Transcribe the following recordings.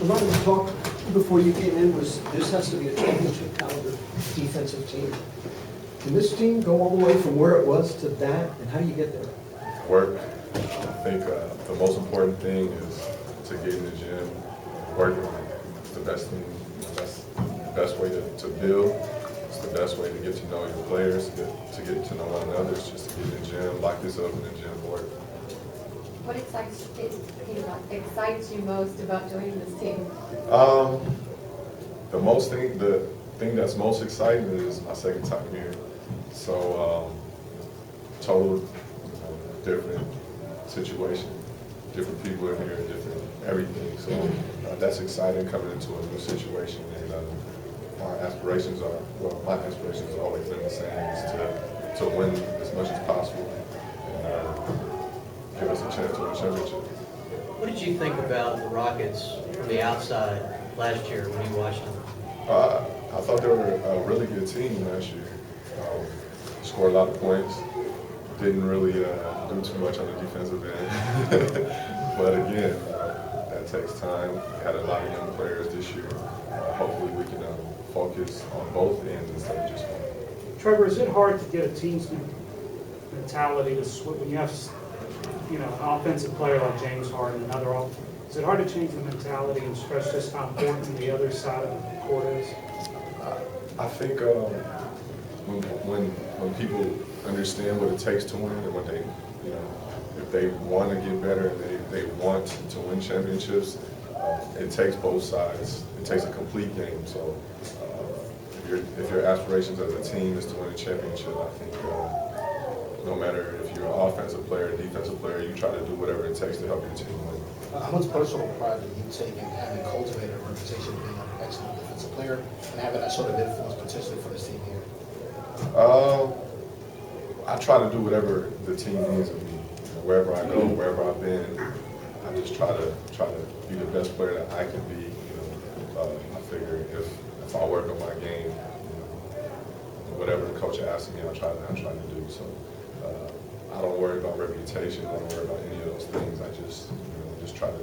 A lot of the talk before you came in was this has to be a championship caliber defensive team. Can this team go all the way from where it was to that, and how do you get there? Work. I think the most important thing is to get in the gym, work. It's the best thing. That's the best way to build. It's the best way to get to know your players, to get to know one another. It's just to get in the gym, lock this up in the gym, work. What excites you most about joining this team? The thing that's most exciting is my second time here. So total different situation, different people in here, different everything. So that's exciting coming into a new situation. And my aspirations have always been the same, is to win as much as possible and give us a chance to win a championship. What did you think about the Rockets from the outside last year when you watched them? I thought they were a really good team last year. Scored a lot of points. Didn't really do too much on the defensive end. But again, that takes time. We had a lot of young players this year. Hopefully we can focus on both ends instead of just one. Trevor, is it hard to get a team's mentality to switch when you have, an offensive player like James Harden and other? Is it hard to change the mentality and stress just how important the other side of the court is? I think when people understand what it takes to win, and when they, if they want to get better and they want to win championships, it takes both sides. It takes a complete game. So if your aspirations as a team is to win a championship, I think no matter if you're an offensive player or defensive player, you try to do whatever it takes to help your team win. How much personal pride do you take in having cultivated a reputation of being an excellent defensive player and having that sort of influence potentially for this team here? I try to do whatever the team needs of me. Wherever I go, wherever I've been, I just try to be the best player that I can be. I figure if I work on my game, whatever the coach asks me, I try to do. So I don't worry about reputation. I don't worry about any of those things. I just try to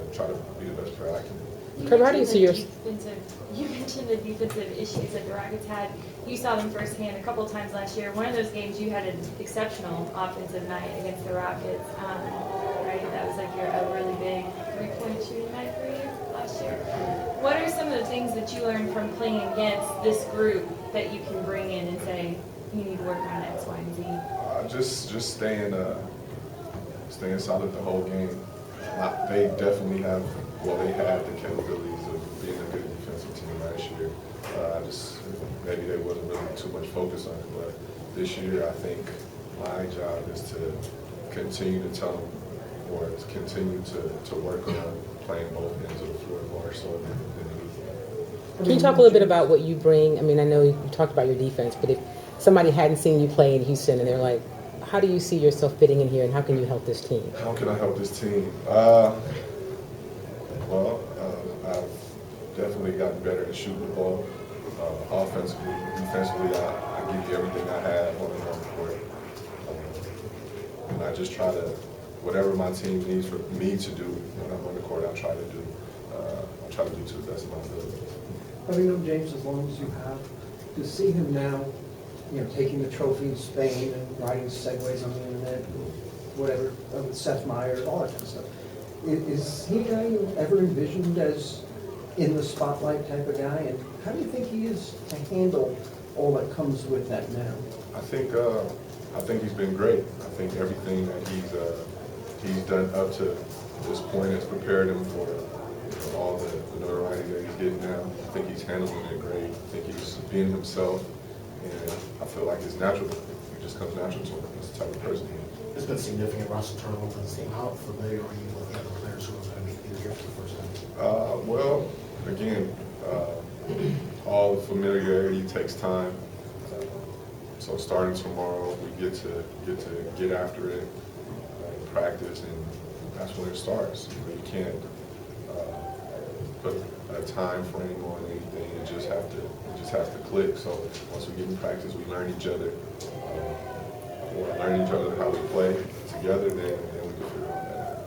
be the best player I can be. Trevor, how do you see your... You mentioned the defensive issues that the Rockets had. You saw them firsthand a couple times last year. One of those games, you had an exceptional offensive night against the Rockets. Right, that was like a really big three-point shooting night for you last year. What are some of the things that you learned from playing against this group that you can bring in and say you need to work on X, Y, and Z? Just staying solid the whole game. They definitely have the capabilities of being a good defensive team last year. Maybe there wasn't really too much focus on it, but this year I think my job is to continue to tell them, or to continue to work on playing both ends of the floor more so than anything. Can you talk a little bit about what you bring? I mean, I know you talked about your defense, but if somebody hadn't seen you play in Houston and they're like, how do you see yourself fitting in here, and how can you help this team? How can I help this team? I've definitely gotten better at shooting the ball. Offensively, defensively, I give you everything I have on the court. And I just try to, whatever my team needs for me to do when I'm on the court, I try to do to the best of my ability. Having known James as long as you have, to see him now, taking the trophy in Spain and writing segues on the internet, whatever, with Seth Meyers, all that kind of stuff. Is he a guy you ever envisioned as in the spotlight type of guy? And how do you think he is to handle all that comes with that now? I think he's been great. I think everything that he's done up to this point has prepared him for all the notoriety that he's getting now. I think he's handling it great. I think he's being himself, and I feel like it's natural. It just comes natural to him. That's the type of person he is. There's been significant roster turnover in the team. How familiar are you with the other players who are going to be here for the first time? Well, again, all the familiarity takes time. So starting tomorrow, we get to get after it, practice, and that's when it starts. You can't put a time frame on anything. It just has to click. So once we get in practice, we learn each other. How we play together, then we can figure out that.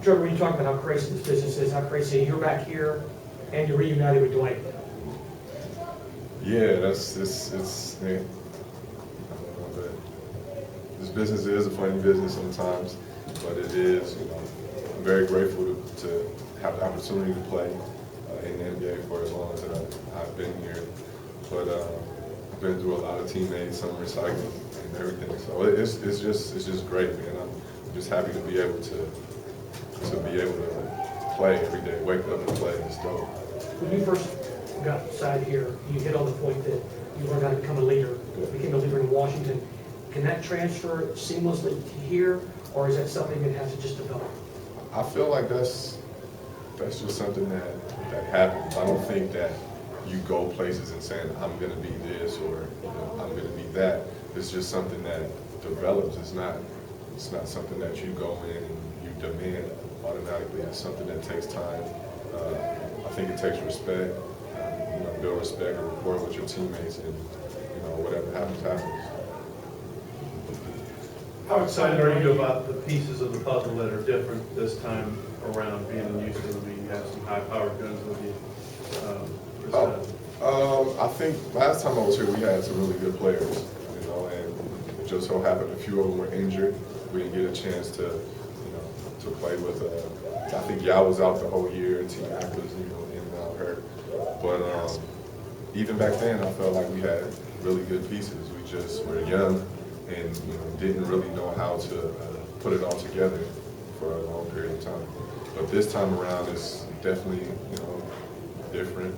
Trevor, when you talk about how crazy this business is, how crazy you're back here and you're reunited with Dwayne. Yeah, it's I don't know, this business is a funny business sometimes, but it is, I'm very grateful to have the opportunity to play in the NBA for as long as I've been here. But I've been through a lot of teammates, some recycling and everything. So it's just great, man. I'm just happy to be able to play every day, wake up and play. It's dope. When you first got signed here, you hit on the point that you were going to become a leader, became a leader in Washington. Can that transfer seamlessly to here, or is that something that has to just develop? I feel like that's just something that happens. I don't think that you go places and saying, I'm going to be this or I'm going to be that. It's just something that develops. It's not something that you go in and you demand automatically. It's something that takes time. I think it takes respect. Build respect and rapport with your teammates, and whatever happens, happens. How excited are you about the pieces of the puzzle that are different this time around, being in Houston? I mean, you have some high-powered guns with you. I think last time I was here, we had some really good players, and it just so happened a few of them were injured. We didn't get a chance to play with. I think Yao was out the whole year. T-Mac was, in and out hurt. But even back then, I felt like we had really good pieces. We just were young and didn't really know how to put it all together for a long period of time. But this time around, it's definitely different.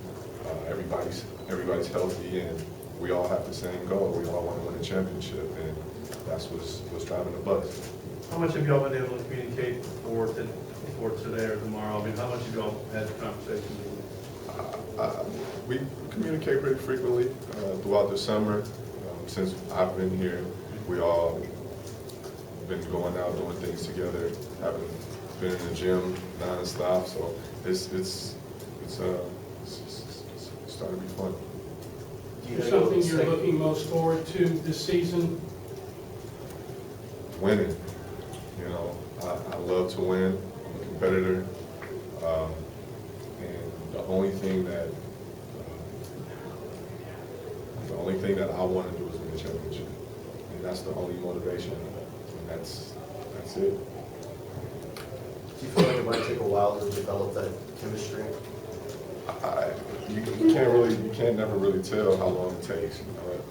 Everybody's healthy, and we all have the same goal. We all want to win a championship, and that's what's driving the bus. How much have y'all been able to communicate for today or tomorrow? I mean, how much have y'all had conversations? We communicate pretty frequently throughout the summer. Since I've been here, we all been going out doing things together, having been in the gym nonstop. So it's starting to be fun. Is something you're looking most forward to this season? Winning. I love to win. I'm a competitor. And the only thing that I want to do is win a championship. And that's the only motivation. And that's it. Do you feel like it might take a while to develop that chemistry? You can't never really tell how long it takes.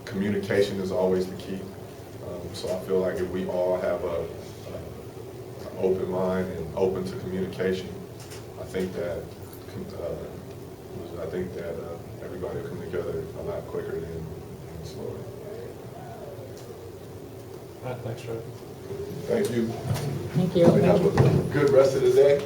Communication is always the key. So I feel like if we all have an open mind and open to communication, I think that everybody will come together a lot quicker than slower. All right, thanks, Trevor. Thank you. Thank you. Have a good rest of the day.